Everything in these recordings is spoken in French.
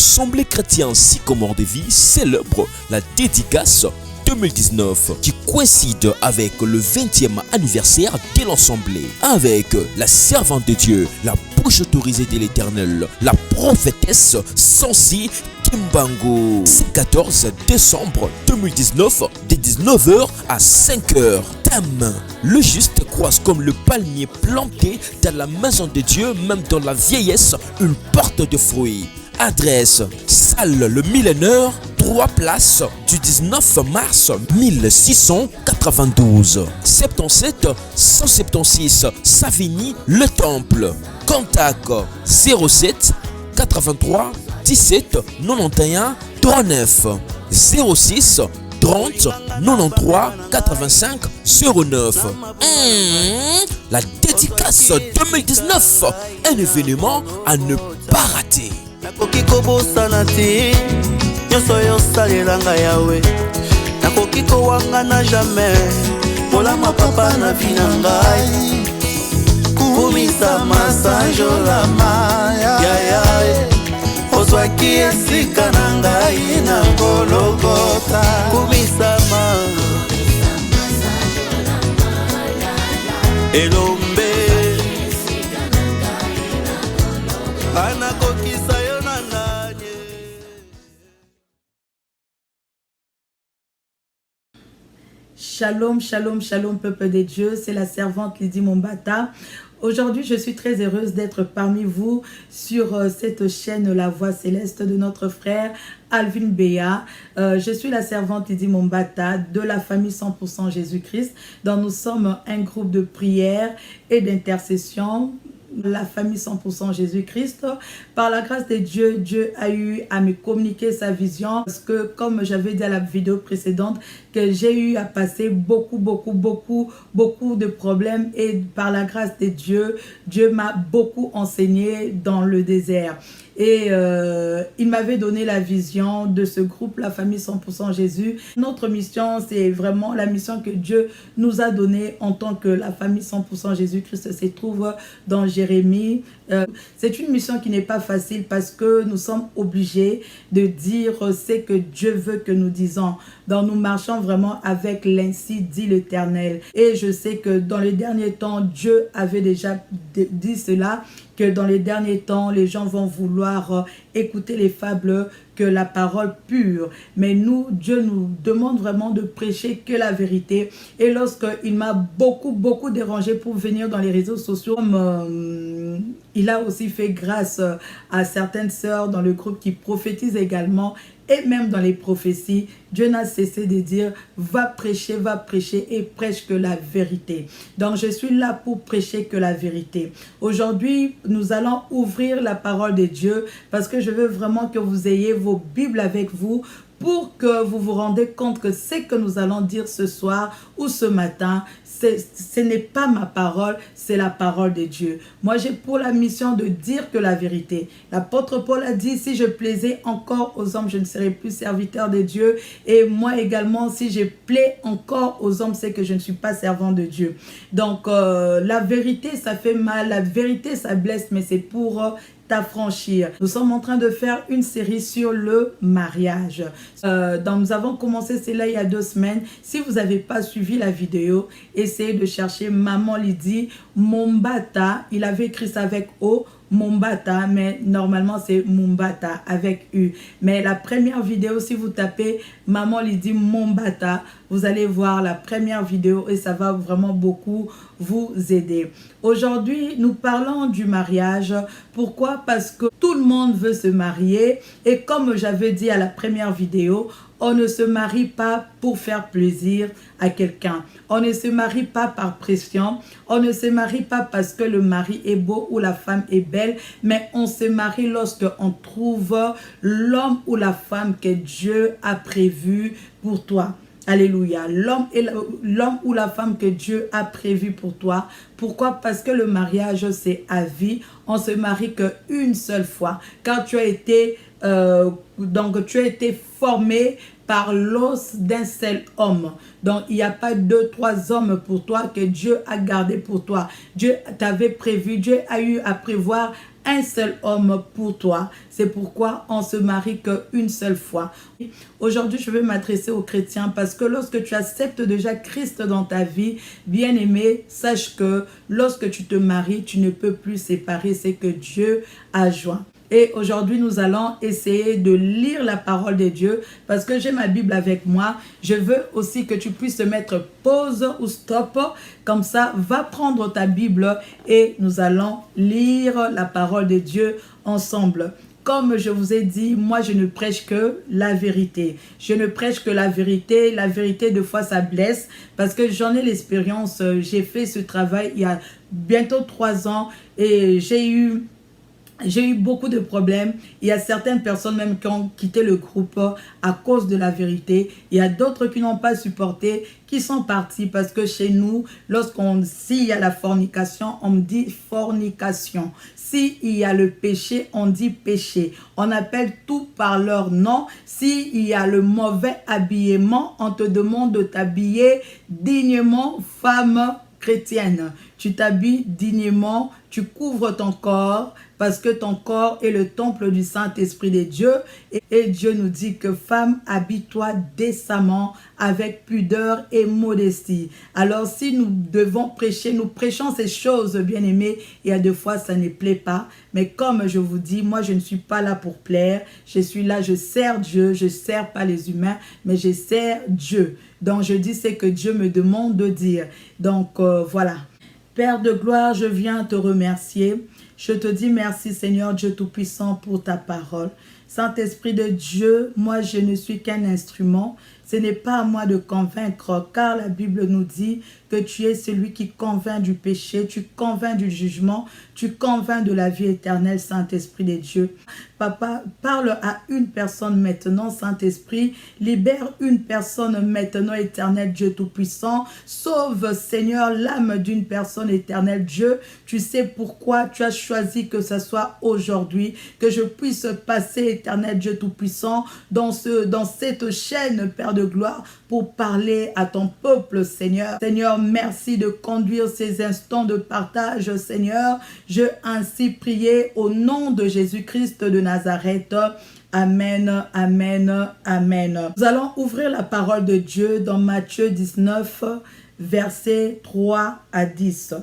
l'Assemblée chrétienne Sycomore de Vie célèbre la dédicace 2019 qui coïncide avec le 20e anniversaire de l'Assemblée avec la servante de Dieu, la bouche autorisée de l'Éternel, la prophétesse Sansi Kimbangu. C'est 14 décembre 2019 de 19h à 5h. Thème: le juste croise comme le palmier planté dans la maison de Dieu, même dans la vieillesse, il porte de fruits. Adresse: salle Le Millénaire, 3 places du 19 mars 1692, 77 176 Savigny Le Temple. Contact 07 83 17 91 39 06 30 93 85 09. La dédicace 2019, un événement à ne pas rater. Nakoki kobosana te nyonso yosalelanga yawe, nakoki kowangana jamais molama papa na vi na ngai, kumisa masanjolama yaya ozwaki esika na ngai na Golgotha, kumisama elombe anakokisa yo na nganye. Shalom, shalom, shalom, peuple de Dieu, c'est la servante Lydie Mombata. Aujourd'hui, je suis très heureuse d'être parmi vous sur cette chaîne La Voix Céleste de notre frère Alvin Béa. Je suis la servante Lydie Mombata de la famille 100% Jésus-Christ, dont nous sommes un groupe de prière et d'intercession. La famille 100% Jésus-Christ. Par la grâce de Dieu, Dieu a eu à me communiquer sa vision parce que, comme j'avais dit à la vidéo précédente, que j'ai eu à passer beaucoup de problèmes, et par la grâce de Dieu, Dieu m'a beaucoup enseigné dans le désert. Et il m'avait donné la vision de ce groupe, la famille 100% Jésus. Notre mission, c'est vraiment la mission que Dieu nous a donnée en tant que la famille 100% Jésus-Christ se trouve dans Jérémie. C'est une mission qui n'est pas facile parce que nous sommes obligés de dire ce que Dieu veut que nous disons. Donc nous marchons vraiment avec l'ainsi dit l'Éternel. Et je sais que dans les derniers temps, Dieu avait déjà dit cela, que dans les derniers temps, les gens vont vouloir écouter les fables que la parole pure. Mais nous, Dieu nous demande vraiment de prêcher que la vérité. Et lorsqu'il m'a beaucoup dérangé pour venir dans les réseaux sociaux, il a aussi fait grâce à certaines sœurs dans le groupe qui prophétisent également. Et même dans les prophéties, Dieu n'a cessé de dire va prêcher et prêche que la vérité. Donc je suis là pour prêcher que la vérité. Aujourd'hui, nous allons ouvrir la parole de Dieu parce que je veux vraiment que vous ayez vos Bibles avec vous pour que vous vous rendez compte que ce que nous allons dire ce soir ou ce matin, ce n'est pas ma parole, c'est la parole de Dieu. Moi, j'ai pour la mission de dire que la vérité. L'apôtre Paul a dit, si je plaisais encore aux hommes, je ne serais plus serviteur de Dieu. Et moi également, si je plais encore aux hommes, c'est que je ne suis pas servant de Dieu. Donc, la vérité, ça fait mal. La vérité, ça blesse, mais c'est pour t'affranchir. Nous sommes en train de faire une série sur le mariage. Donc nous avons commencé cela il y a 2 semaines. Si vous n'avez pas suivi la vidéo, essayez de chercher Maman Lydie Mombata. Il avait écrit ça avec O, Mombata, mais normalement c'est Mombata avec U. Mais la première vidéo, si vous tapez Maman Lydie Mombata, vous allez voir la première vidéo et ça va vraiment beaucoup vous aider. Aujourd'hui, nous parlons du mariage. Pourquoi? Parce que tout le monde veut se marier et comme j'avais dit à la première vidéo, on ne se marie pas pour faire plaisir à quelqu'un. On ne se marie pas par pression. On ne se marie pas parce que le mari est beau ou la femme est belle. Mais on se marie lorsque on trouve l'homme ou la femme que Dieu a prévu pour toi. Alléluia. L'homme ou la femme que Dieu a prévu pour toi. Pourquoi? Parce que le mariage, c'est à vie. On se marie qu'une seule fois. Car tu as été formé par l'os d'un seul homme. Donc, il n'y a pas 2, 3 hommes pour toi que Dieu a gardé pour toi. Dieu t'avait prévu, Dieu a eu à prévoir un seul homme pour toi. C'est pourquoi on se marie qu'une seule fois. Aujourd'hui, je vais m'adresser aux chrétiens parce que lorsque tu acceptes déjà Christ dans ta vie, bien-aimé, sache que lorsque tu te maries, tu ne peux plus séparer ce que Dieu a joint. Et aujourd'hui, nous allons essayer de lire la parole de Dieu parce que j'ai ma Bible avec moi. Je veux aussi que tu puisses mettre pause ou stop. Comme ça, va prendre ta Bible et nous allons lire la parole de Dieu ensemble. Comme je vous ai dit, moi, je ne prêche que la vérité. Je ne prêche que la vérité. La vérité, des fois, ça blesse parce que j'en ai l'expérience. J'ai fait ce travail il y a bientôt 3 ans et j'ai eu beaucoup de problèmes. Il y a certaines personnes même qui ont quitté le groupe à cause de la vérité. Il y a d'autres qui n'ont pas supporté, qui sont partis parce que chez nous, s'il y a la fornication, on me dit fornication. S'il y a le péché, on dit péché. On appelle tout par leur nom. S'il y a le mauvais habillement, on te demande de t'habiller dignement, femme chrétienne. Tu t'habilles dignement, tu couvres ton corps parce que ton corps est le temple du Saint-Esprit de Dieu. Et Dieu nous dit que femme, habille-toi décemment avec pudeur et modestie. Alors si nous devons prêcher, nous prêchons ces choses, bien-aimés. Il y a des fois, ça ne plaît pas. Mais comme je vous dis, moi, je ne suis pas là pour plaire. Je suis là, je sers Dieu. Je ne sers pas les humains, mais je sers Dieu. Donc, je dis ce que Dieu me demande de dire. Donc, voilà. Père de gloire, je viens te remercier. Je te dis merci Seigneur Dieu Tout-Puissant pour ta parole. Saint-Esprit de Dieu, moi je ne suis qu'un instrument. Ce n'est pas à moi de convaincre, car la Bible nous dit que tu es celui qui convainc du péché, tu convaincs du jugement, tu convaincs de la vie éternelle, Saint-Esprit de Dieu. Papa, parle à une personne maintenant, Saint-Esprit, libère une personne maintenant, éternel Dieu Tout-Puissant. Sauve, Seigneur, l'âme d'une personne, éternel Dieu. Tu sais pourquoi tu as choisi que ce soit aujourd'hui, que je puisse passer, éternel Dieu Tout-Puissant, dans cette chaîne, Père de gloire, pour parler à ton peuple, Seigneur. Seigneur, merci de conduire ces instants de partage, Seigneur. Je ainsi prié au nom de Jésus-Christ de Nazareth. Amen, amen, amen. Nous allons ouvrir la parole de Dieu dans Matthieu 19, versets 3 à 10.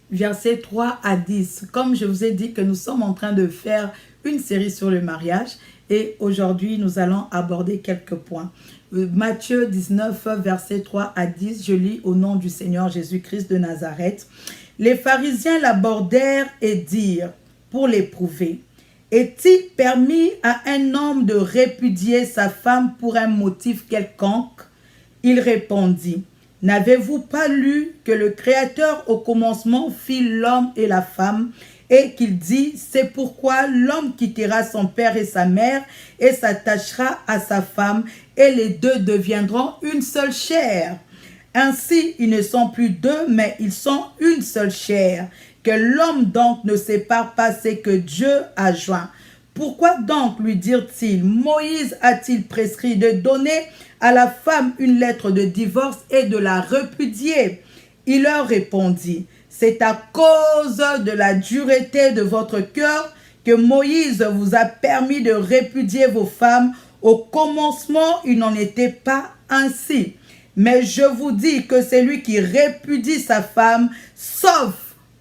Versets 3 à 10. Comme je vous ai dit que nous sommes en train de faire une série sur le mariage et aujourd'hui nous allons aborder quelques points. Matthieu 19, versets 3 à 10, je lis au nom du Seigneur Jésus-Christ de Nazareth. Les pharisiens l'abordèrent et dirent, pour l'éprouver, est-il permis à un homme de répudier sa femme pour un motif quelconque? Il répondit, n'avez-vous pas lu que le Créateur au commencement fit l'homme et la femme et qu'il dit, c'est pourquoi l'homme quittera son père et sa mère et s'attachera à sa femme et les deux deviendront une seule chair. Ainsi, ils ne sont plus deux, mais ils sont une seule chair. Que l'homme donc ne sépare pas ce que Dieu a joint. Pourquoi donc lui dirent-ils, Moïse a-t-il prescrit de donner à la femme une lettre de divorce et de la repudier? Il leur répondit, c'est à cause de la dureté de votre cœur que Moïse vous a permis de répudier vos femmes. Au commencement, il n'en était pas ainsi. Mais je vous dis que celui qui répudie sa femme, sauf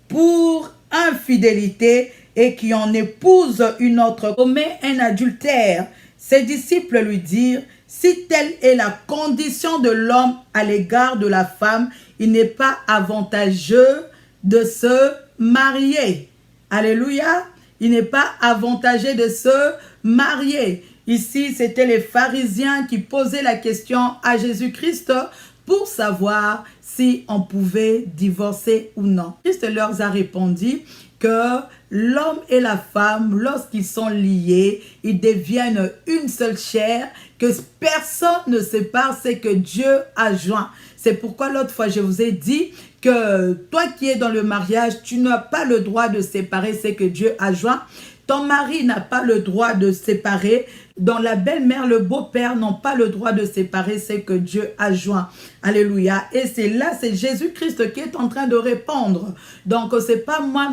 pour infidélité, et qui en épouse une autre, commet un adultère. Ses disciples lui dirent, si telle est la condition de l'homme à l'égard de la femme, il n'est pas avantageux de se marier. Alléluia. Il n'est pas avantageux de se marier. Ici, c'était les pharisiens qui posaient la question à Jésus-Christ pour savoir si on pouvait divorcer ou non. Christ leur a répondu que l'homme et la femme, lorsqu'ils sont liés, ils deviennent une seule chair, que personne ne sépare ce que Dieu a joint. C'est pourquoi l'autre fois, je vous ai dit que toi qui es dans le mariage, tu n'as pas le droit de séparer ce que Dieu a joint. Ton mari n'a pas le droit de séparer. Donc la belle-mère, le beau-père n'ont pas le droit de séparer ce que Dieu a joint. Alléluia. Et c'est là, c'est Jésus-Christ qui est en train de répondre. Donc c'est pas moi,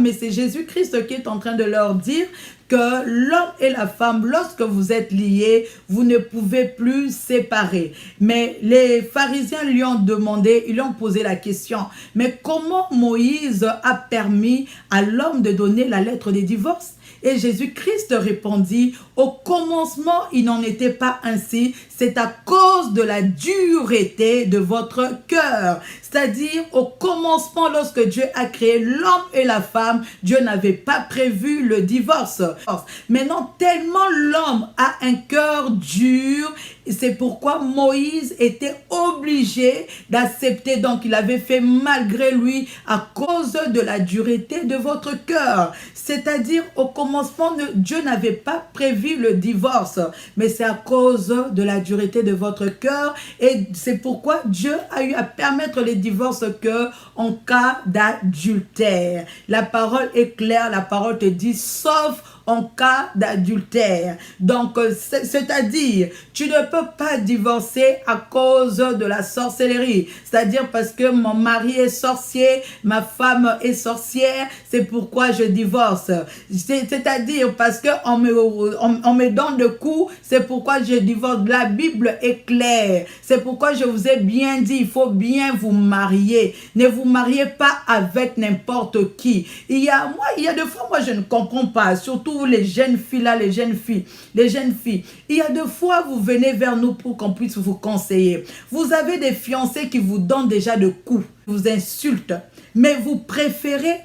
mais c'est Jésus-Christ qui est en train de leur dire que l'homme et la femme, lorsque vous êtes liés, vous ne pouvez plus séparer. Mais les pharisiens lui ont demandé, ils lui ont posé la question, mais comment Moïse a permis à l'homme de donner la lettre des divorces? Et Jésus-Christ répondit, au commencement, il n'en était pas ainsi. C'est à cause de la dureté de votre cœur. C'est-à-dire, au commencement, lorsque Dieu a créé l'homme et la femme, Dieu n'avait pas prévu le divorce. Maintenant, tellement l'homme a un cœur dur, c'est pourquoi Moïse était obligé d'accepter. Donc, il avait fait malgré lui à cause de la dureté de votre cœur. C'est-à-dire, au commencement, Dieu n'avait pas prévu le divorce, mais c'est à cause de la dureté de votre cœur. Et c'est pourquoi Dieu a eu à permettre les divorces en cas d'adultère. La parole est claire, la parole te dit, sauf en cas d'adultère. Donc, c'est-à-dire, tu ne peux pas divorcer à cause de la sorcellerie. C'est-à-dire parce que mon mari est sorcier, ma femme est sorcière, c'est pourquoi je divorce. C'est-à-dire parce qu'on me donne le coup, c'est pourquoi je divorce. La Bible est claire. C'est pourquoi je vous ai bien dit, il faut bien vous marier. Ne vous mariez pas avec n'importe qui. Il y a des fois, moi, je ne comprends pas, surtout les jeunes filles là, les jeunes filles. Il y a des fois, vous venez vers nous pour qu'on puisse vous conseiller. Vous avez des fiancés qui vous donnent déjà de coups, vous insultent, mais vous préférez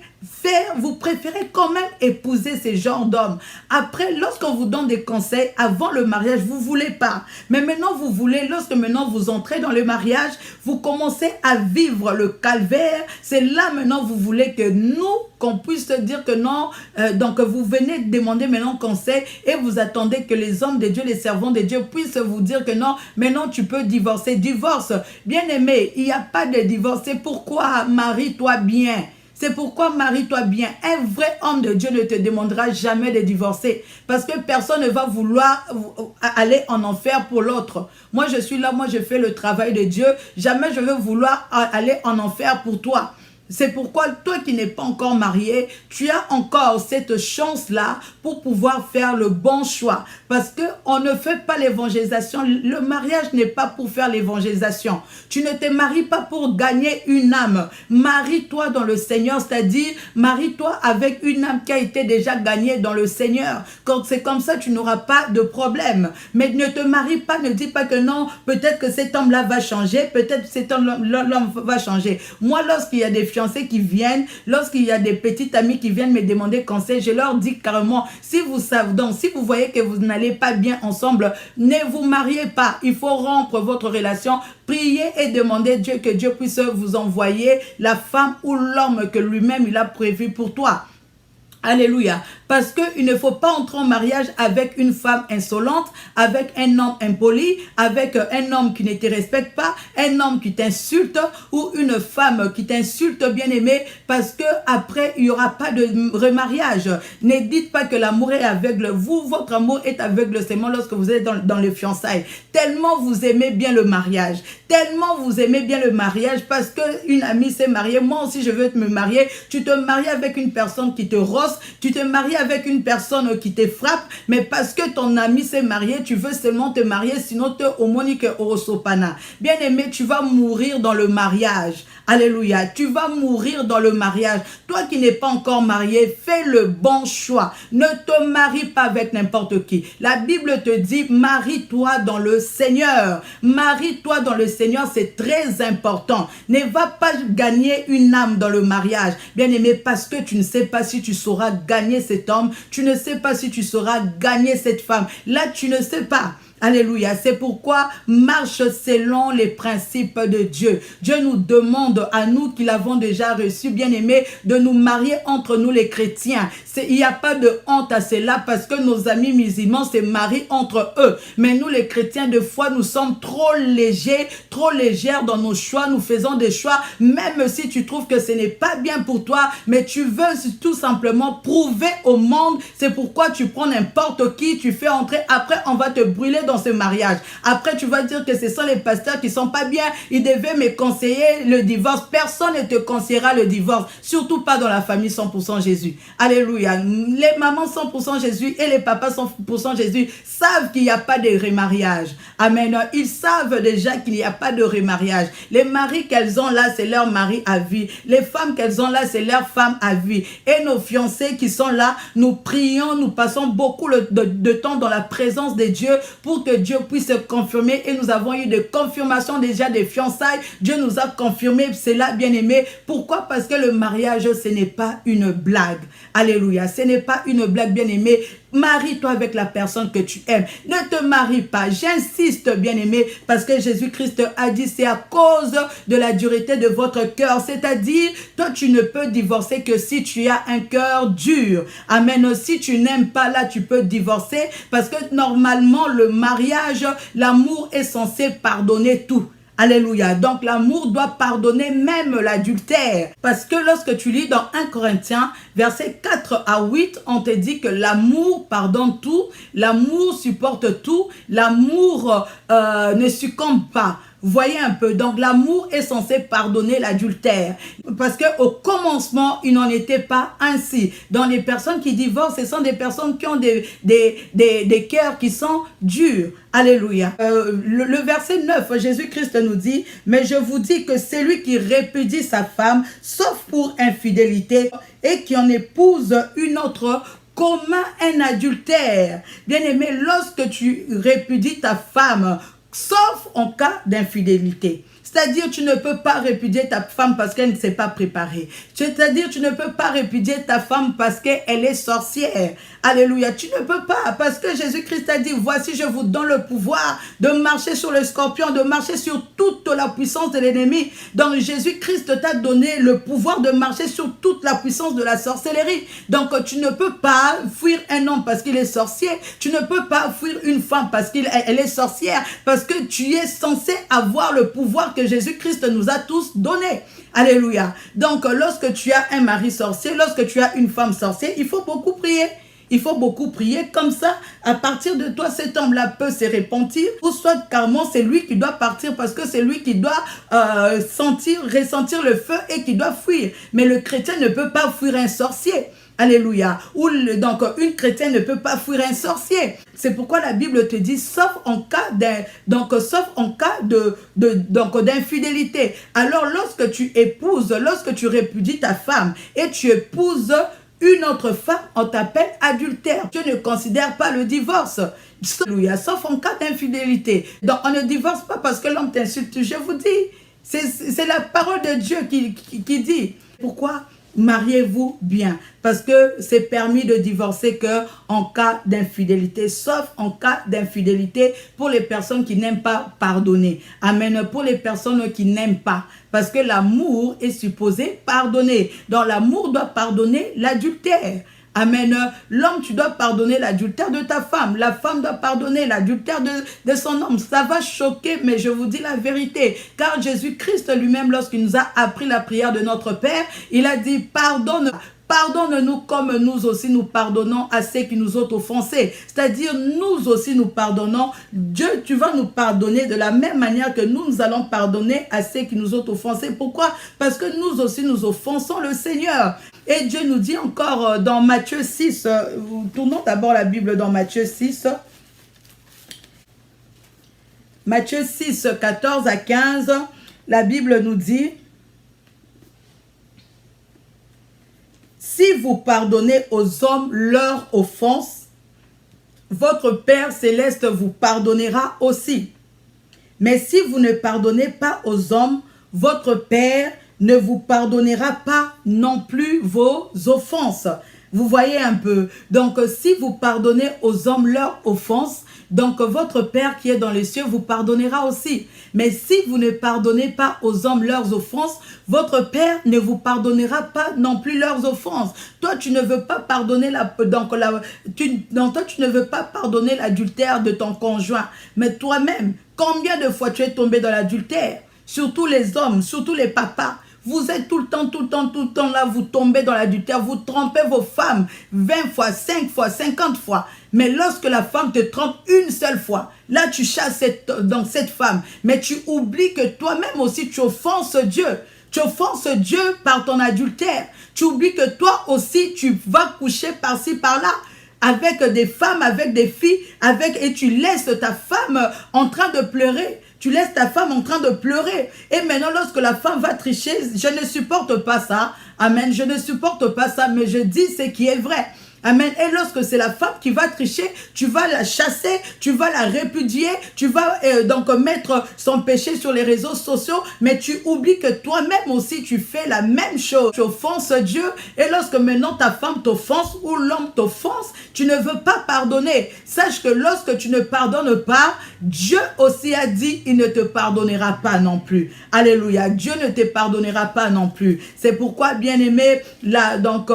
quand même épouser ces genres d'hommes. Après, lorsqu'on vous donne des conseils avant le mariage, vous ne voulez pas. Mais maintenant, vous voulez, lorsque maintenant vous entrez dans le mariage, vous commencez à vivre le calvaire. C'est là maintenant vous voulez que qu'on puisse dire que non. Donc, vous venez demander maintenant conseil et vous attendez que les hommes de Dieu, les servants de Dieu puissent vous dire que non, maintenant tu peux divorcer. Divorce, bien aimé, il n'y a pas de divorce. C'est pourquoi marie-toi bien. C'est pourquoi marie-toi bien. Un vrai homme de Dieu ne te demandera jamais de divorcer. Parce que personne ne va vouloir aller en enfer pour l'autre. Moi, je suis là, moi, je fais le travail de Dieu. Jamais je vais vouloir aller en enfer pour toi. C'est pourquoi toi qui n'es pas encore marié, tu as encore cette chance-là pour pouvoir faire le bon choix. Parce qu'on ne fait pas l'évangélisation. Le mariage n'est pas pour faire l'évangélisation. Tu ne te maries pas pour gagner une âme. Marie-toi dans le Seigneur, c'est-à-dire marie-toi avec une âme qui a été déjà gagnée dans le Seigneur. Quand c'est comme ça, tu n'auras pas de problème. Mais ne te marie pas, ne dis pas que non, peut-être que cet homme-là va changer, peut-être que cet homme va changer. Moi, lorsqu'il y a des fiancés qui viennent, lorsqu'il y a des petites amies qui viennent me demander conseil, je leur dis carrément, si vous savez, donc si vous voyez que vous n'allez pas bien ensemble, ne vous mariez pas. Il faut rompre votre relation, priez et demandez Dieu que Dieu puisse vous envoyer la femme ou l'homme que lui-même il a prévu pour toi. Alléluia. Parce qu'il ne faut pas entrer en mariage avec une femme insolente, avec un homme impoli, avec un homme qui ne te respecte pas, un homme qui t'insulte ou une femme qui t'insulte, bien aimé, parce que après il n'y aura pas de remariage. Ne dites pas que l'amour est aveugle. Vous, votre amour est aveugle seulement lorsque vous êtes dans les fiançailles. Tellement vous aimez bien le mariage. Tellement vous aimez bien le mariage parce qu'une amie s'est mariée. Moi aussi, je veux me marier. Tu te maries avec une personne qui te rosse. Tu te maries avec une personne qui te frappe, mais parce que ton ami s'est marié, tu veux seulement te marier, sinon te homonique orosopana. Bien aimé, tu vas mourir dans le mariage. Alléluia, tu vas mourir dans le mariage. Toi qui n'es pas encore marié, fais le bon choix. Ne te marie pas avec n'importe qui. La Bible te dit, marie-toi dans le Seigneur. Marie-toi dans le Seigneur, c'est très important. Ne va pas gagner une âme dans le mariage. Bien aimé, parce que tu ne sais pas si tu sauras gagner cet homme, tu ne sais pas si tu sauras gagner cette femme. Là, tu ne sais pas. Alléluia. C'est pourquoi marche selon les principes de Dieu. Dieu nous demande à nous qui l'avons déjà reçu, bien-aimés, de nous marier entre nous les chrétiens. Il n'y a pas de honte à cela parce que nos amis musulmans se marient entre eux. Mais nous les chrétiens, de fois, nous sommes trop légers, trop légères dans nos choix. Nous faisons des choix, même si tu trouves que ce n'est pas bien pour toi, mais tu veux tout simplement prouver au monde. C'est pourquoi tu prends n'importe qui, tu fais entrer. Après, on va te brûler dans ce mariage. Après, tu vas dire que ce sont les pasteurs qui sont pas bien. Ils devaient me conseiller le divorce. Personne ne te conseillera le divorce. Surtout pas dans la famille 100% Jésus. Alléluia. Les mamans 100% Jésus et les papas 100% Jésus savent qu'il n'y a pas de remariage. Amen. Ils savent déjà qu'il n'y a pas de remariage. Les maris qu'elles ont là, c'est leur mari à vie. Les femmes qu'elles ont là, c'est leur femme à vie. Et nos fiancés qui sont là, nous prions, nous passons beaucoup de temps dans la présence de Dieu pour que Dieu puisse se confirmer. Et nous avons eu des confirmations déjà des fiançailles. Dieu nous a confirmé cela, bien-aimé. Pourquoi? Parce que le mariage, ce n'est pas une blague. Alléluia. Ce n'est pas une blague, bien-aimé. Marie-toi avec la personne que tu aimes. Ne te marie pas. J'insiste, bien-aimé, parce que Jésus-Christ a dit c'est à cause de la dureté de votre cœur. C'est-à-dire, toi, tu ne peux divorcer que si tu as un cœur dur. Amen. Si tu n'aimes pas, là, tu peux divorcer parce que normalement, le mariage, l'amour est censé pardonner tout. Alléluia. Donc l'amour doit pardonner même l'adultère. Parce que lorsque tu lis dans 1 Corinthiens, versets 4 à 8, on te dit que l'amour pardonne tout, l'amour supporte tout, l'amour ne succombe pas. Voyez un peu, donc l'amour est censé pardonner l'adultère. Parce qu'au commencement, il n'en était pas ainsi. Dans les personnes qui divorcent, ce sont des personnes qui ont des cœurs qui sont durs. Alléluia. Le verset 9, Jésus-Christ nous dit, « Mais je vous dis que celui qui répudie sa femme, sauf pour infidélité, et qui en épouse une autre, commet un adultère. » Bien-aimé, lorsque tu répudies ta femme, sauf en cas d'infidélité. C'est-à-dire, tu ne peux pas répudier ta femme parce qu'elle ne s'est pas préparée. C'est-à-dire, tu ne peux pas répudier ta femme parce qu'elle est sorcière. Alléluia. Tu ne peux pas parce que Jésus-Christ a dit, voici, je vous donne le pouvoir de marcher sur le scorpion, de marcher sur toute la puissance de l'ennemi. Donc, Jésus-Christ t'a donné le pouvoir de marcher sur toute la puissance de la sorcellerie. Donc, tu ne peux pas fuir un homme parce qu'il est sorcier. Tu ne peux pas fuir une femme parce qu'elle est sorcière. Parce que tu es censé avoir le pouvoir que Jésus-Christ nous a tous donné. Alléluia. Donc, lorsque tu as un mari sorcier, lorsque tu as une femme sorcière, il faut beaucoup prier. Il faut beaucoup prier. Comme ça, à partir de toi, cet homme-là peut se repentir. Ou soit, carrément, c'est lui qui doit partir parce que c'est lui qui doit ressentir le feu et qui doit fuir. Mais le chrétien ne peut pas fuir un sorcier. Alléluia. Donc, une chrétienne ne peut pas fuir un sorcier. C'est pourquoi la Bible te dit, sauf en cas d'infidélité. Alors, lorsque tu épouses, lorsque tu répudies ta femme et tu épouses une autre femme, on t'appelle adultère. Dieu ne considère pas le divorce. Alléluia. Sauf en cas d'infidélité. Donc, on ne divorce pas parce que l'homme t'insulte. Je vous dis, c'est la parole de Dieu qui dit. Pourquoi? Mariez-vous bien, parce que c'est permis de divorcer que en cas d'infidélité, sauf en cas d'infidélité pour les personnes qui n'aiment pas pardonner. Amen. Pour les personnes qui n'aiment pas, parce que l'amour est supposé pardonner. Donc l'amour doit pardonner l'adultère. Amen. L'homme, tu dois pardonner l'adultère de ta femme. La femme doit pardonner l'adultère de son homme. Ça va choquer, mais je vous dis la vérité. Car Jésus-Christ lui-même, lorsqu'il nous a appris la prière de notre Père, il a dit, pardonne-nous comme nous aussi nous pardonnons à ceux qui nous ont offensés. C'est-à-dire, nous aussi nous pardonnons. Dieu, tu vas nous pardonner de la même manière que nous allons pardonner à ceux qui nous ont offensés. Pourquoi? Parce que nous aussi nous offensons le Seigneur. Et Dieu nous dit encore dans Matthieu 6, tournons d'abord la Bible dans Matthieu 6. Matthieu 6, 14 à 15, la Bible nous dit, si vous pardonnez aux hommes leurs offenses, votre Père céleste vous pardonnera aussi. Mais si vous ne pardonnez pas aux hommes, votre Père ne vous pardonnera pas non plus vos offenses. Vous voyez un peu. Donc, si vous pardonnez aux hommes leurs offenses, donc votre Père qui est dans les cieux vous pardonnera aussi. Mais si vous ne pardonnez pas aux hommes leurs offenses, votre Père ne vous pardonnera pas non plus leurs offenses. Toi, tu ne veux pas pardonner toi, tu ne veux pas pardonner l'adultère de ton conjoint. Mais toi-même, combien de fois tu es tombé dans l'adultère? Surtout les hommes, surtout les papas. Vous êtes tout le temps là, vous tombez dans l'adultère, vous trompez vos femmes 20 fois, 5 fois, 50 fois. Mais lorsque la femme te trompe une seule fois, là tu chasses cette femme. Mais tu oublies que toi-même aussi tu offenses Dieu. Tu offenses Dieu par ton adultère. Tu oublies que toi aussi tu vas coucher par-ci, par-là. Avec des femmes, avec des filles, et tu laisses ta femme en train de pleurer. Tu laisses ta femme en train de pleurer. Et maintenant, lorsque la femme va tricher, je ne supporte pas ça. Amen. Je ne supporte pas ça, mais je dis ce qui est vrai. Amen. Et lorsque c'est la femme qui va tricher, tu vas la chasser, tu vas la répudier, tu vas donc mettre son péché sur les réseaux sociaux, mais tu oublies que toi-même aussi tu fais la même chose. Tu offenses Dieu et lorsque maintenant ta femme t'offense ou l'homme t'offense, tu ne veux pas pardonner. Sache que lorsque tu ne pardonnes pas, Dieu aussi a dit, il ne te pardonnera pas non plus. Alléluia. Dieu ne te pardonnera pas non plus. C'est pourquoi, bien-aimé, là, donc,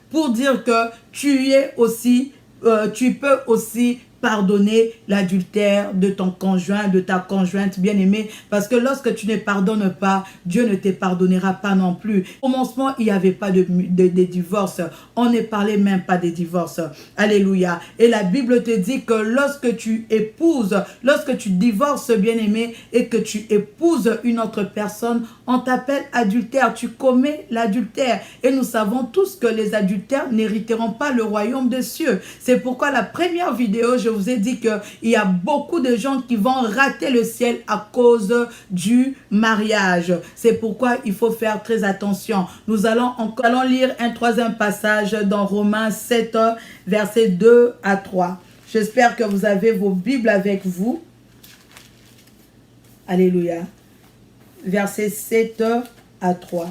pour dire que tu peux aussi pardonner l'adultère de ton conjoint, de ta conjointe bien-aimée, parce que lorsque tu ne pardonnes pas, Dieu ne te pardonnera pas non plus. Au commencement, il n'y avait pas de divorce. On ne parlait même pas des divorces. Alléluia. Et la Bible te dit que lorsque tu divorces, bien-aimé, et que tu épouses une autre personne, on t'appelle adultère. Tu commets l'adultère. Et nous savons tous que les adultères n'hériteront pas le royaume des cieux. C'est pourquoi la première vidéo, je vous ai dit qu'il y a beaucoup de gens qui vont rater le ciel à cause du mariage. C'est pourquoi il faut faire très attention. Nous allons lire un troisième passage dans Romains 7, versets 2 à 3. J'espère que vous avez vos Bibles avec vous. Alléluia. Versets 7 à 3.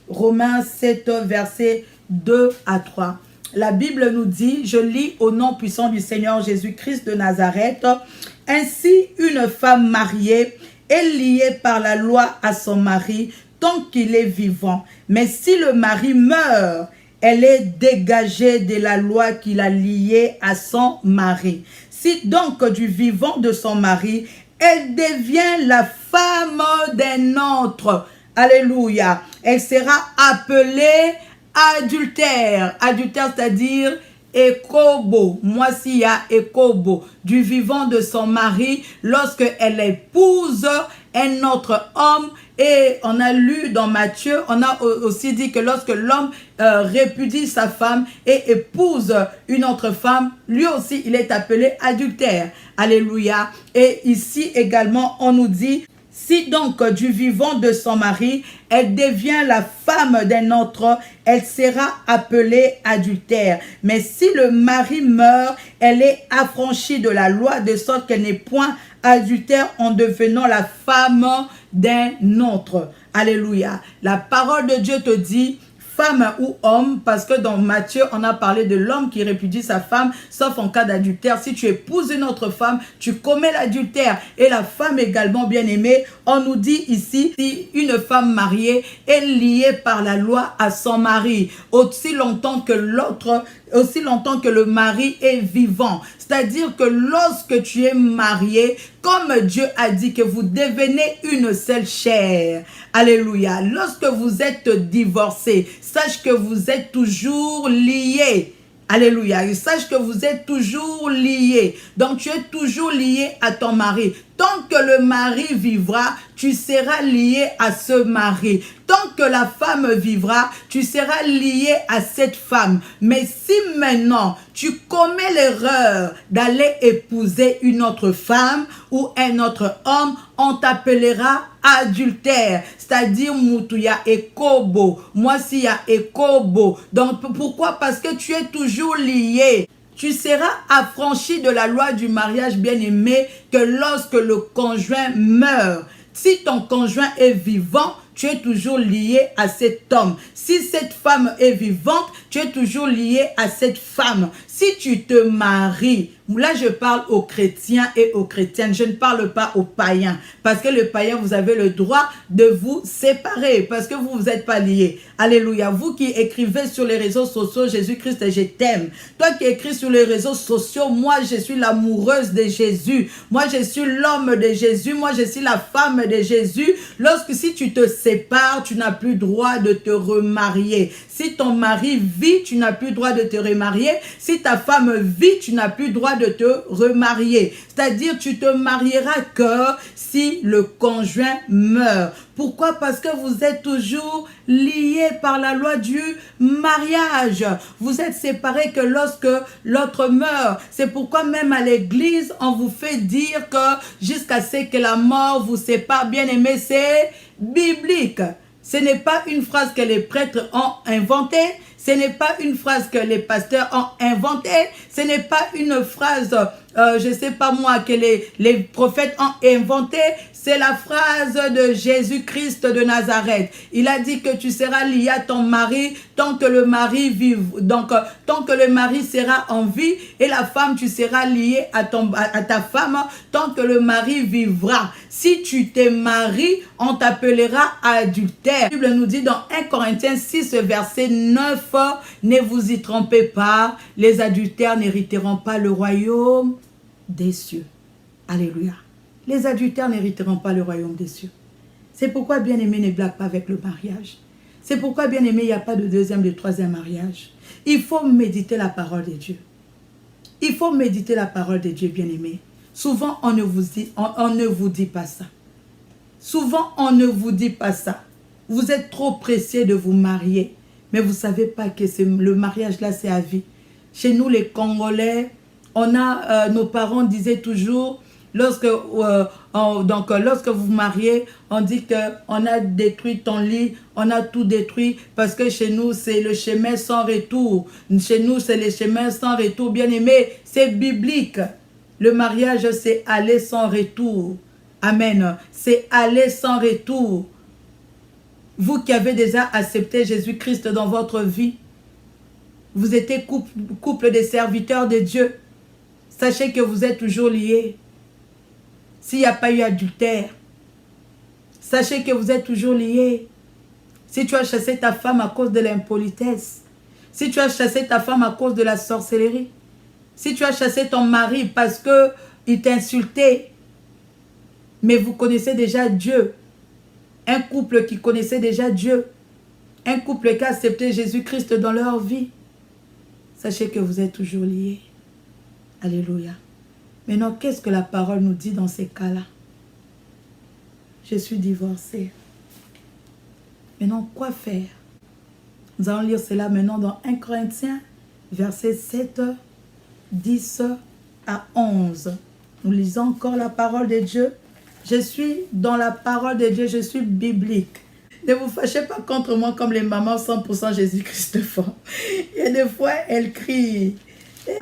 Romains 7, versets 2 à 3. La Bible nous dit, je lis au nom puissant du Seigneur Jésus-Christ de Nazareth, « Ainsi une femme mariée est liée par la loi à son mari tant qu'il est vivant. Mais si le mari meurt, elle est dégagée de la loi qui l'a liée à son mari. Si donc du vivant de son mari, elle devient la femme d'un autre, alléluia, elle sera appelée adultère. Adultère, c'est-à-dire ekobo. Moi, s'il y a ekobo, du vivant de son mari, lorsque elle épouse un autre homme. Et on a lu dans Matthieu, on a aussi dit que lorsque l'homme répudie sa femme et épouse une autre femme, lui aussi, il est appelé adultère. Alléluia. Et ici également, on nous dit, si donc du vivant de son mari, elle devient la femme d'un autre, elle sera appelée adultère. Mais si le mari meurt, elle est affranchie de la loi, de sorte qu'elle n'est point adultère en devenant la femme d'un autre. Alléluia. La parole de Dieu te dit, femme ou homme, parce que dans Matthieu, on a parlé de l'homme qui répudie sa femme, sauf en cas d'adultère. Si tu épouses une autre femme, tu commets l'adultère. Et la femme également, bien aimée, on nous dit ici, si une femme mariée est liée par la loi à son mari, aussi longtemps que le mari est vivant. C'est-à-dire que lorsque tu es marié, comme Dieu a dit que vous devenez une seule chair. Alléluia. Lorsque vous êtes divorcé, sache que vous êtes toujours liés. Alléluia. Et sache que vous êtes toujours liés. Donc tu es toujours lié à ton mari. Tant que le mari vivra, tu seras lié à ce mari. Tant que la femme vivra, tu seras lié à cette femme. Mais si maintenant tu commets l'erreur d'aller épouser une autre femme ou un autre homme, on t'appellera adultère. C'est-à-dire Mutuya Ekobo. Moi si ya Ekobo. Donc pourquoi? Parce que tu es toujours lié. Tu seras affranchi de la loi du mariage, bien-aimé, que lorsque le conjoint meurt. Si ton conjoint est vivant, tu es toujours lié à cet homme. Si cette femme est vivante, tu es toujours lié à cette femme. Si tu te maries, là je parle aux chrétiens et aux chrétiennes, je ne parle pas aux païens. Parce que le païen, vous avez le droit de vous séparer parce que vous n'êtes pas liés. Alléluia. Vous qui écrivez sur les réseaux sociaux, Jésus-Christ, je t'aime. Toi qui écris sur les réseaux sociaux, moi je suis l'amoureuse de Jésus. Moi je suis l'homme de Jésus. Moi je suis la femme de Jésus. Si tu te sépares, tu n'as plus droit de te remarier. Si ton mari vit, tu n'as plus droit de te remarier. Si ta femme vit, tu n'as plus droit de te remarier. C'est-à-dire, tu te marieras que si le conjoint meurt. Pourquoi? Parce que vous êtes toujours liés par la loi du mariage. Vous êtes séparés que lorsque l'autre meurt. C'est pourquoi même à l'église, on vous fait dire que jusqu'à ce que la mort vous sépare. Bien aimé, c'est biblique. Ce n'est pas une phrase que les prêtres ont inventée. Ce n'est pas une phrase que les pasteurs ont inventée. Ce n'est pas une phrase, je ne sais pas moi, que les prophètes ont inventée. C'est la phrase de Jésus-Christ de Nazareth. Il a dit que tu seras lié à ton mari tant que le mari vive. Donc, tant que le mari sera en vie, et la femme, tu seras lié à ta femme tant que le mari vivra. Si tu t'es marié, on t'appellera adultère. La Bible nous dit dans 1 Corinthiens 6, verset 9, ne vous y trompez pas, les adultères n'hériteront pas le royaume des cieux. Alléluia. Les adultères n'hériteront pas le royaume des cieux. C'est pourquoi, bien-aimé, ne blague pas avec le mariage. C'est pourquoi, bien-aimé, il n'y a pas de deuxième, de troisième mariage. Il faut méditer la parole de Dieu. Il faut méditer la parole de Dieu, bien-aimé. Souvent, on ne vous dit pas ça. Souvent, on ne vous dit pas ça. Vous êtes trop pressés de vous marier. Mais vous ne savez pas que le mariage là, c'est à vie. Chez nous, les Congolais, nos parents disaient toujours, lorsque vous mariez, on dit qu'on a détruit ton lit, on a tout détruit, parce que chez nous, c'est le chemin sans retour. Chez nous, c'est le chemin sans retour. Bien aimé, c'est biblique. Le mariage, c'est aller sans retour. Amen. C'est aller sans retour. Vous qui avez déjà accepté Jésus-Christ dans votre vie, vous étiez couple des serviteurs de Dieu. Sachez que vous êtes toujours liés. S'il n'y a pas eu adultère, sachez que vous êtes toujours liés. Si tu as chassé ta femme à cause de l'impolitesse, si tu as chassé ta femme à cause de la sorcellerie, si tu as chassé ton mari parce qu'il t'insultait, mais vous connaissez déjà Dieu, un couple qui connaissait déjà Dieu, un couple qui a accepté Jésus-Christ dans leur vie, sachez que vous êtes toujours liés. Alléluia. Maintenant, qu'est-ce que la parole nous dit dans ces cas-là? Je suis divorcée. Maintenant, quoi faire? Nous allons lire cela maintenant dans 1 Corinthiens, versets 7, 10 à 11. Nous lisons encore la parole de Dieu. Je suis dans la parole de Dieu, je suis biblique. Ne vous fâchez pas contre moi comme les mamans 100% Jésus-Christ font. Et des fois, elles crient.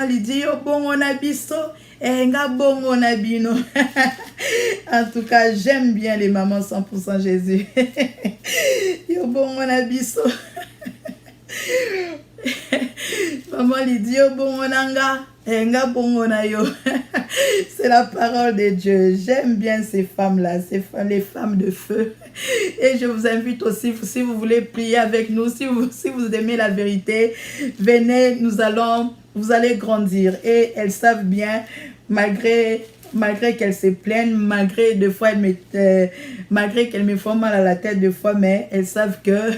Elle dit, oh bon, on a biso. Bon, on a bino. En tout cas, j'aime bien les mamans 100% Jésus. Yo bon, on a biso. Maman lui dit, oh bon, on a c'est la parole de Dieu. J'aime bien ces femmes-là, les femmes de feu. Et je vous invite aussi, si vous voulez prier avec nous, si vous aimez la vérité, venez, vous allez grandir. Et elles savent bien, malgré qu'elles se plaignent, malgré qu'elles me font mal à la tête des fois, mais elles savent que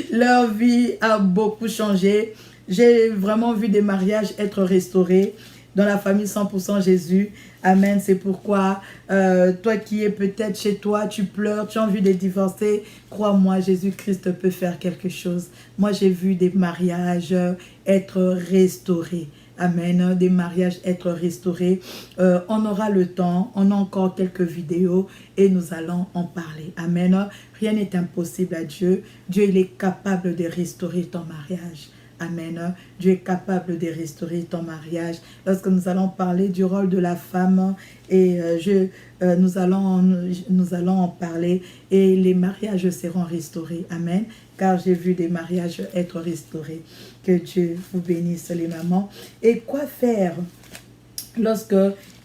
leur vie a beaucoup changé. J'ai vraiment vu des mariages être restaurés dans la famille 100% Jésus. Amen. C'est pourquoi toi qui es peut-être chez toi, tu pleures, tu as envie de divorcer. Crois-moi, Jésus-Christ peut faire quelque chose. Moi, j'ai vu des mariages être restaurés. Amen. Des mariages être restaurés. On aura le temps. On a encore quelques vidéos et nous allons en parler. Amen. Rien n'est impossible à Dieu. Dieu, il est capable de restaurer ton mariage. Amen. Dieu est capable de restaurer ton mariage. Lorsque nous allons parler du rôle de la femme, et nous allons en parler, et les mariages seront restaurés. Amen. Car j'ai vu des mariages être restaurés. Que Dieu vous bénisse, les mamans. Et quoi faire lorsque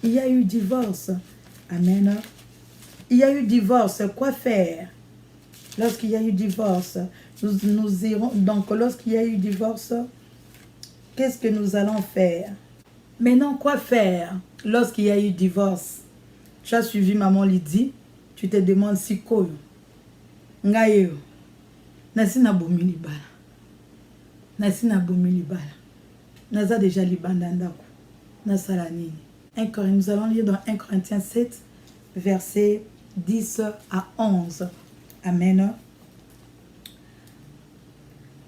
il y a eu divorce? Amen. Il y a eu divorce. Quoi faire lorsqu'il y a eu divorce? Nous irons. Donc, lorsqu'il y a eu divorce, qu'est-ce que nous allons faire? Maintenant, quoi faire lorsqu'il y a eu divorce? Tu as suivi maman Lydie. Tu te demandes si quoi? Ngayo. Nasina bomi libala. Nasina bomi libala. Naza déjà libandandako. Nasala nini. Nous allons lire dans 1 Corinthiens 7, versets 10 à 11. Amen.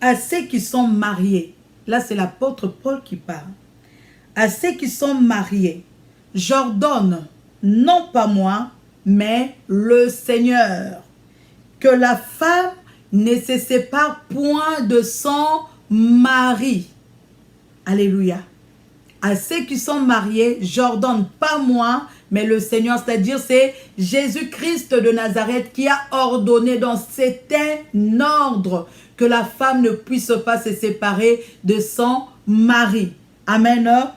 À ceux qui sont mariés, là c'est l'apôtre Paul qui parle. À ceux qui sont mariés, j'ordonne, non pas moi, mais le Seigneur, que la femme ne se sépare point de son mari. Alléluia. À ceux qui sont mariés, j'ordonne pas moi, mais le Seigneur, c'est-à-dire c'est Jésus-Christ de Nazareth qui a ordonné dans certain ordre que la femme ne puisse pas se séparer de son mari. Amen.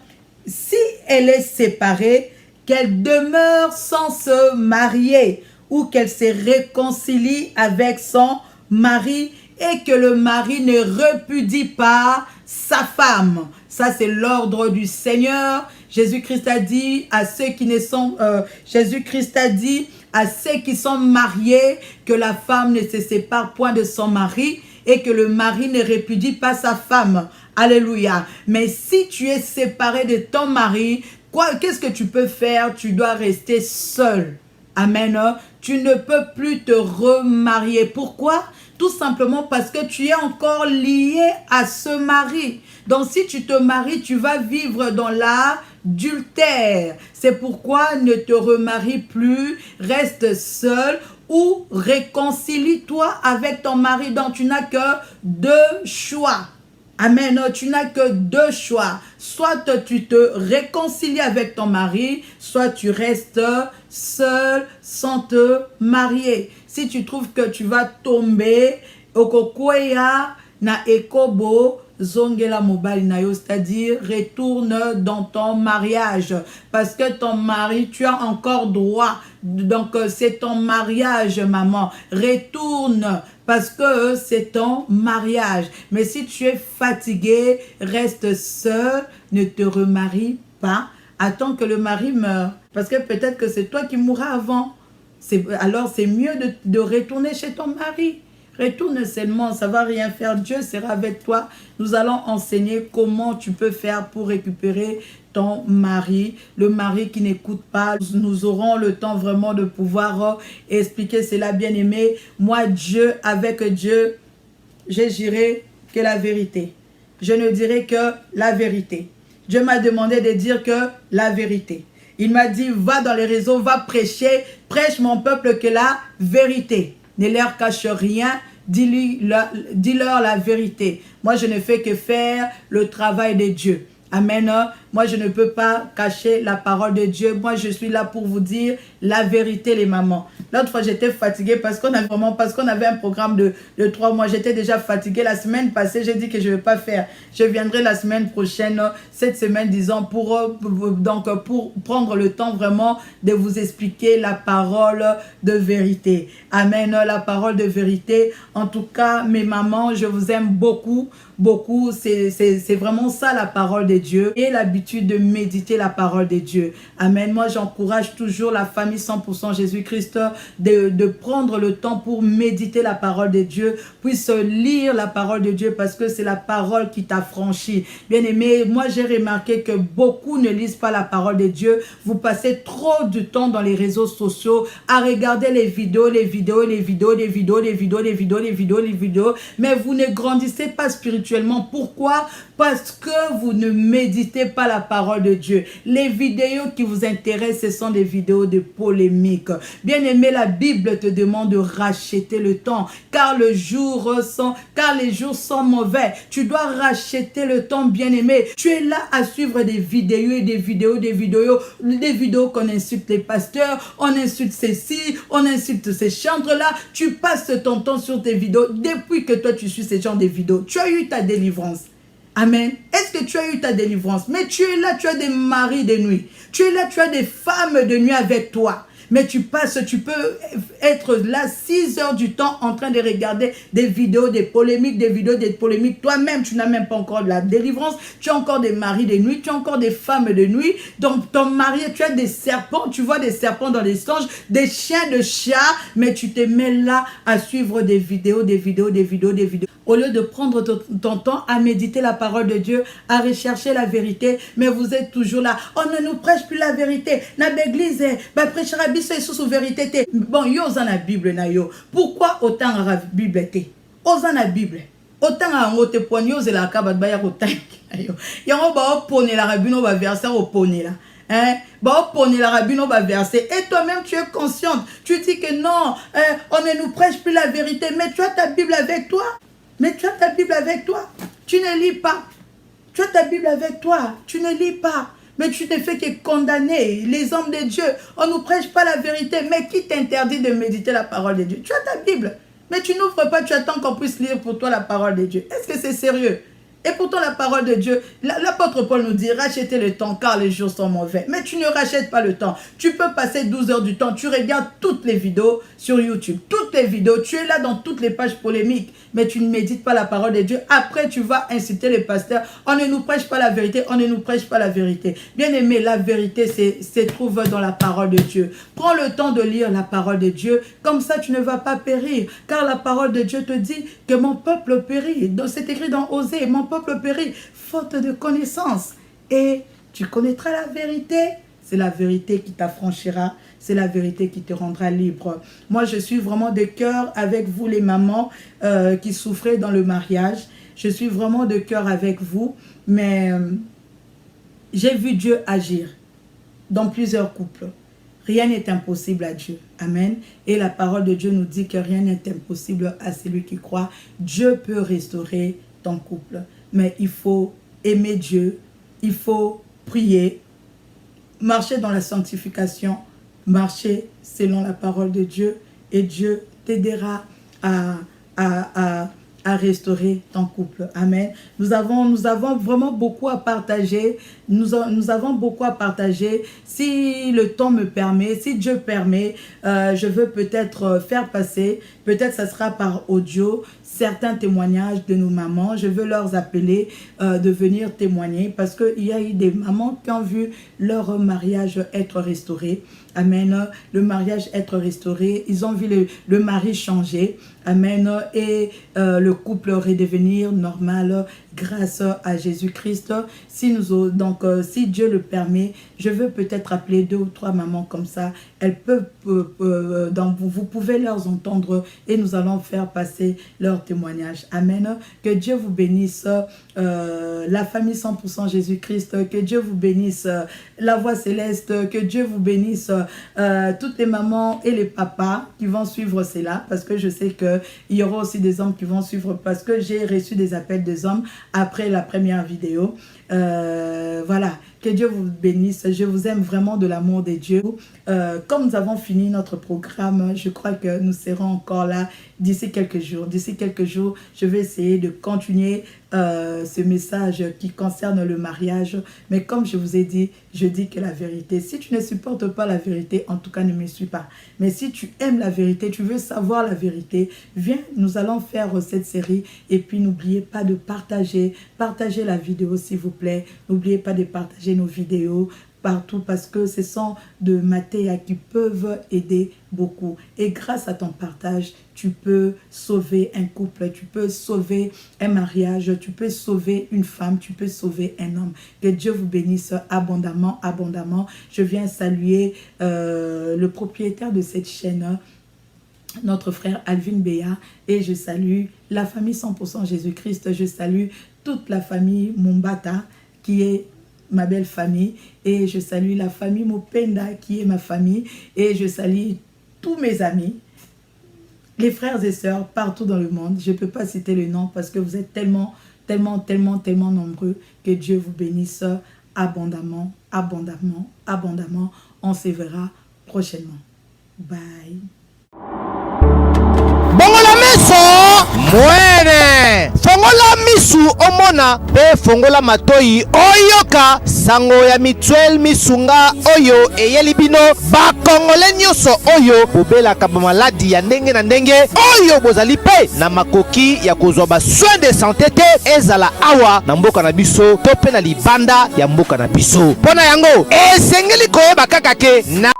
Si elle est séparée, qu'elle demeure sans se marier ou qu'elle se réconcilie avec son mari et que le mari ne repudie pas sa femme. Ça, c'est l'ordre du Seigneur. Jésus-Christ a dit à ceux qui ne sont... Jésus-Christ a dit à ceux qui sont mariés que la femme ne se sépare point de son mari et que le mari ne répudie pas sa femme. Alléluia. Mais si tu es séparé de ton mari, qu'est-ce que tu peux faire? Tu dois rester seul. Amen. Tu ne peux plus te remarier. Pourquoi? Tout simplement parce que tu es encore lié à ce mari. Donc si tu te maries, tu vas vivre dans l'adultère. C'est pourquoi ne te remarie plus, reste seul ou réconcilie-toi avec ton mari. Donc tu n'as que deux choix. Amen. Tu n'as que deux choix. Soit tu te réconcilies avec ton mari, soit tu restes seul sans te marier. Si tu trouves que tu vas tomber, okokwea na ekobo zongela mobile nayo, c'est-à-dire retourne dans ton mariage parce que ton mari, tu as encore droit. Donc c'est ton mariage, maman. Retourne parce que c'est ton mariage. Mais si tu es fatigué, reste seul, ne te remarie pas. Attends que le mari meure parce que peut-être que c'est toi qui mourras avant. Alors c'est mieux de retourner chez ton mari. Retourne seulement, ça ne va rien faire. Dieu sera avec toi. Nous allons enseigner comment tu peux faire pour récupérer ton mari. Le mari qui n'écoute pas. Nous aurons le temps vraiment de pouvoir expliquer cela, bien-aimé. Moi, avec Dieu, je dirai que la vérité. Je ne dirai que la vérité. Dieu m'a demandé de dire que la vérité. Il m'a dit, va dans les réseaux, va prêcher, prêche mon peuple que la vérité. Ne leur cache rien, dis-leur la vérité. Moi, je ne fais que faire le travail de Dieu. Amen. Moi, je ne peux pas cacher la parole de Dieu. Moi, je suis là pour vous dire la vérité, les mamans. L'autre fois, j'étais fatiguée parce qu'on avait un programme de 3 mois. J'étais déjà fatiguée. La semaine passée, j'ai dit que je ne vais pas faire. Je viendrai la semaine prochaine, cette semaine, disons, pour prendre le temps vraiment de vous expliquer la parole de vérité. Amen. La parole de vérité. En tout cas, mes mamans, je vous aime beaucoup. Beaucoup, c'est vraiment ça la parole de Dieu et l'habitude de méditer la parole de Dieu. Amen. Moi, j'encourage toujours la famille 100% Jésus-Christ de prendre le temps pour méditer la parole de Dieu, puisse lire la parole de Dieu parce que c'est la parole qui t'affranchit. Bien aimé, moi, j'ai remarqué que beaucoup ne lisent pas la parole de Dieu. Vous passez trop de temps dans les réseaux sociaux à regarder les vidéos, mais vous ne grandissez pas spirituellement. Pourquoi? Parce que vous ne méditez pas pas la parole de Dieu. Les vidéos qui vous intéressent, ce sont des vidéos de polémique. Bien-aimé, la Bible te demande de racheter le temps, car les jours sont mauvais. Tu dois racheter le temps, bien-aimé. Tu es là à suivre des vidéos et des vidéos qu'on insulte les pasteurs, on insulte ceci, on insulte ces chantres-là. Tu passes ton temps sur tes vidéos. Depuis que toi, tu suis ces genres de vidéos, tu as eu ta délivrance. Amen. Est-ce que tu as eu ta délivrance? Mais tu es là, tu as des maris de nuit. Tu es là, tu as des femmes de nuit avec toi. Mais tu peux être là 6 heures du temps en train de regarder des vidéos, des polémiques. Toi-même, tu n'as même pas encore de la délivrance. Tu as encore des maris de nuit, tu as encore des femmes de nuit. Donc, ton mari, tu as des serpents, tu vois des serpents dans les songes, des chiens de chats, mais tu te mets là à suivre des vidéos. Au lieu de prendre ton temps à méditer la parole de Dieu, à rechercher la vérité, mais vous êtes toujours là. On ne nous prêche plus la vérité. Na l'église, prêchera biso sous vérité. Bon, yo dans la Bible na yo. Pourquoi autant la Bible te? Osa na Bible. Autant à un te point yo la kabat baya ko tank. Yango ba pone la rabino ba verset au pone là. Hein? Bah, pone la rabino ba verset. Et toi-même tu es consciente. Tu dis que non, on ne nous prêche plus la vérité, mais tu as ta Bible avec toi. Tu ne lis pas. Tu as ta Bible avec toi. Tu ne lis pas. Mais tu ne fais que condamner les hommes de Dieu. On ne nous prêche pas la vérité. Mais qui t'interdit de méditer la parole de Dieu? Tu as ta Bible. Mais tu n'ouvres pas, tu attends qu'on puisse lire pour toi la parole de Dieu. Est-ce que c'est sérieux? Et pourtant la parole de Dieu, l'apôtre Paul nous dit, rachetez le temps car les jours sont mauvais. Mais tu ne rachètes pas le temps. Tu peux passer 12 heures du temps, tu regardes toutes les vidéos sur YouTube. Toutes les vidéos, tu es là dans toutes les pages polémiques. Mais tu ne médites pas la parole de Dieu. Après, tu vas inciter les pasteurs. On ne nous prêche pas la vérité, on ne nous prêche pas la vérité. Bien aimé, la vérité se trouve dans la parole de Dieu. Prends le temps de lire la parole de Dieu. Comme ça, tu ne vas pas périr. Car la parole de Dieu te dit que mon peuple périt. C'est écrit dans Osée, mon peuple périt, faute de connaissance. Et tu connaîtras la vérité. C'est la vérité qui t'affranchira. C'est la vérité qui te rendra libre. Moi, je suis vraiment de cœur avec vous, les mamans qui souffraient dans le mariage. Je suis vraiment de cœur avec vous. Mais j'ai vu Dieu agir dans plusieurs couples. Rien n'est impossible à Dieu. Amen. Et la parole de Dieu nous dit que rien n'est impossible à celui qui croit. Dieu peut restaurer ton couple. Mais il faut aimer Dieu. Il faut prier. Marcher dans la sanctification. Marcher selon la parole de Dieu. Et Dieu t'aidera à restaurer ton couple. Amen. Nous avons vraiment beaucoup à partager. Nous avons beaucoup à partager. Si le temps me permet, si Dieu permet, je veux peut-être faire passer, peut-être ça sera par audio, certains témoignages de nos mamans. Je veux leur appeler de venir témoigner parce qu'il y a eu des mamans qui ont vu leur mariage être restauré. Amen. Le mariage être restauré. Ils ont vu le mari changer. Amen. Et le couple redevenir normal grâce à Jésus-Christ. Si Dieu le permet, je veux peut-être appeler 2 ou 3 mamans comme ça. Elles peuvent, vous pouvez leur entendre et nous allons faire passer leur témoignage. Amen. Que Dieu vous bénisse. La famille 100% Jésus-Christ. Que Dieu vous bénisse. La Voix Céleste. Que Dieu vous bénisse. Toutes les mamans et les papas qui vont suivre cela. Parce que je sais qu'il y aura aussi des hommes qui vont suivre. Parce que j'ai reçu des appels des hommes après la première vidéo. Voilà, que Dieu vous bénisse. Je vous aime vraiment de l'amour de Dieu. Comme nous avons fini notre programme, je crois que nous serons encore là d'ici quelques jours. D'ici quelques jours, je vais essayer de continuer ce message qui concerne le mariage. Mais comme je vous ai dit, je dis que la vérité, si tu ne supportes pas la vérité, en tout cas ne me suis pas. Mais si tu aimes la vérité, tu veux savoir la vérité, viens, nous allons faire cette série. Et puis n'oubliez pas de partager la vidéo s'il vous plaît. N'oubliez pas de partager nos vidéos partout parce que ce sont de matériaux qui peuvent aider beaucoup. Et grâce à ton partage, tu peux sauver un couple, tu peux sauver un mariage, tu peux sauver une femme, tu peux sauver un homme. Que Dieu vous bénisse abondamment, abondamment. Je viens saluer le propriétaire de cette chaîne, notre frère Alvin Béa, et je salue la famille 100% Jésus-Christ. Je salue toute la famille Mumbata qui est ma belle famille et je salue la famille Mopenda qui est ma famille et je salue tous mes amis, les frères et sœurs partout dans le monde. Je ne peux pas citer le nom parce que vous êtes tellement nombreux. Que Dieu vous bénisse abondamment, abondamment, abondamment. On se verra prochainement. Bye. Bongola meso mwene fongola misu omona pe fongola matoi oyoka sango ya mituel misunga oyo eyelibino bakongole nyoso oyo bobelaka bamaladi ya ndenge na ndenge oyo bozali pe na makoki ya kozwa ba soin de santé te ezala awa na mboka na biso to pe na libanda ya mboka na biso. Pona yango esengeli koyeba kaka ke na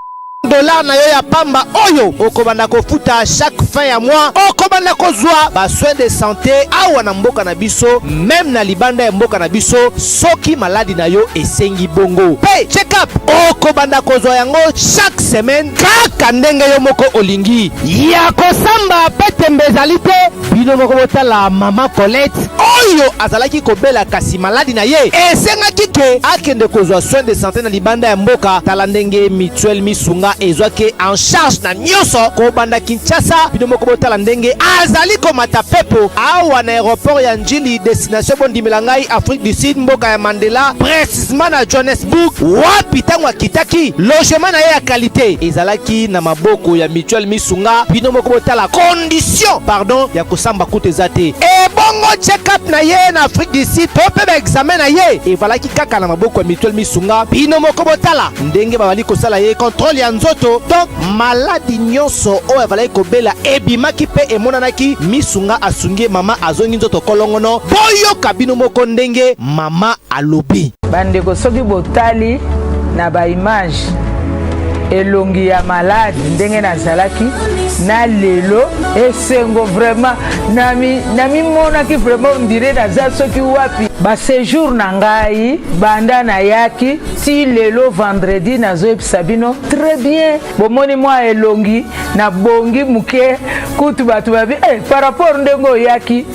dollar na yo ya pamba oyo okobanda kofuta chaque fin ya mois okobanda kozwa ba soin de santé awa na mboka na biso même na libanda ya mboka na biso soki maladi na yo esengi bongo pe check up okobanda kozwa yango chaque semaine kaka ndenge yo moko olingi ya kosamba pete mbezali te bino moko botala mama Colette oyo azalaki kobela kasi maladi na ye esengaki ke akende kozwa soin de santé na libanda ya mboka tala ndenge mutuel misunga ezwake en charge na nyonso kobanda Kinshasa bino moko botala ndenge azali komata pepo awa na aéroport ya Njili destination bondimela ngai Afrique du Sud mboka ya Mandela précisément na Johannesburg wapi tango akitaki logement na ye ya qualité ezalaki na maboko ya mutuel misunga bino moko botala condition pardon ya kosamba kutu ezate e bongo check up na ye na Afrique du Sud to pe ba examen na ye evalaki kaka na maboko ya mutuel misunga bino moko botala ndenge babali kosala ye contrôle ya nzoto donc maladi nyonso oyo avalaki kobela ebimaki pe emonanaki misunga asungi mama azongi nzoto kolongono boyoka bino moko ndenge mama alobi bandeko soki botali na ba image elongi ya malade ndenge nazalaki na lelo esengo vraiment nami monaki vraiment ondire naza soki wapi ba séjour na ngai banda na yaki ti lelo vendredi nazoyebisa bino très bien bomoni mwa elongi na bongi muke kutu bato babi par rapport ndenge oyaki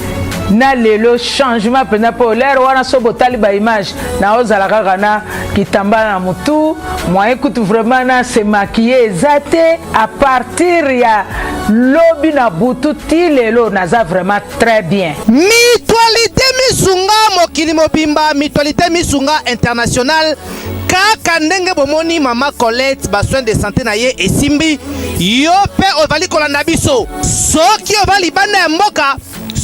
na lelo changement pena po l'air wana so botali ba image na ozala kaka na kitambala na mutu moyen kutu vraiment na se maquiller ezate à partir ya lobi na butu ti lelo naza vraiment très bien. Mutualité misunga mokili mobimba mutualité misunga international kaka ndenge bomoni mama Colette ba soin de santé na ye esimbi yo pe ovali kolanda biso soki ovali banda ya mboka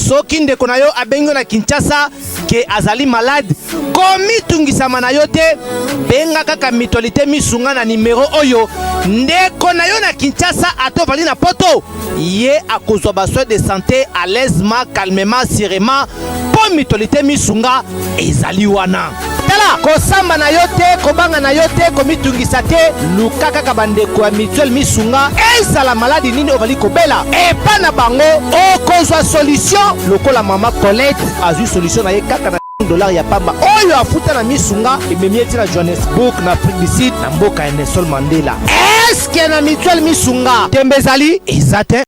soki ndeko na yo abengo na Kinshasa ke azali malade komitungisama na yo te benga kaka mutualité misunga na numero oyo ndeko na yo na Kinshasa atovali na poto ye akozwa ba soin de santé à l'aisement calmement sereinement po mutualité misunga ezali wana tala kosamba na yo te kobanga na yo te komitungisa te luka kaka bandeko ya mutuel misunga ezala maladi nini ovali kobela epa na bango okozwa solution lokola mama Colette azwi solution na ye kaka na $1 ya pamba oyo afuta na misunga ememi eti na Johannesburg na Afrique du Sud na mboka ya Nelson Mandela eske na mutuel misunga tembe ezali eza te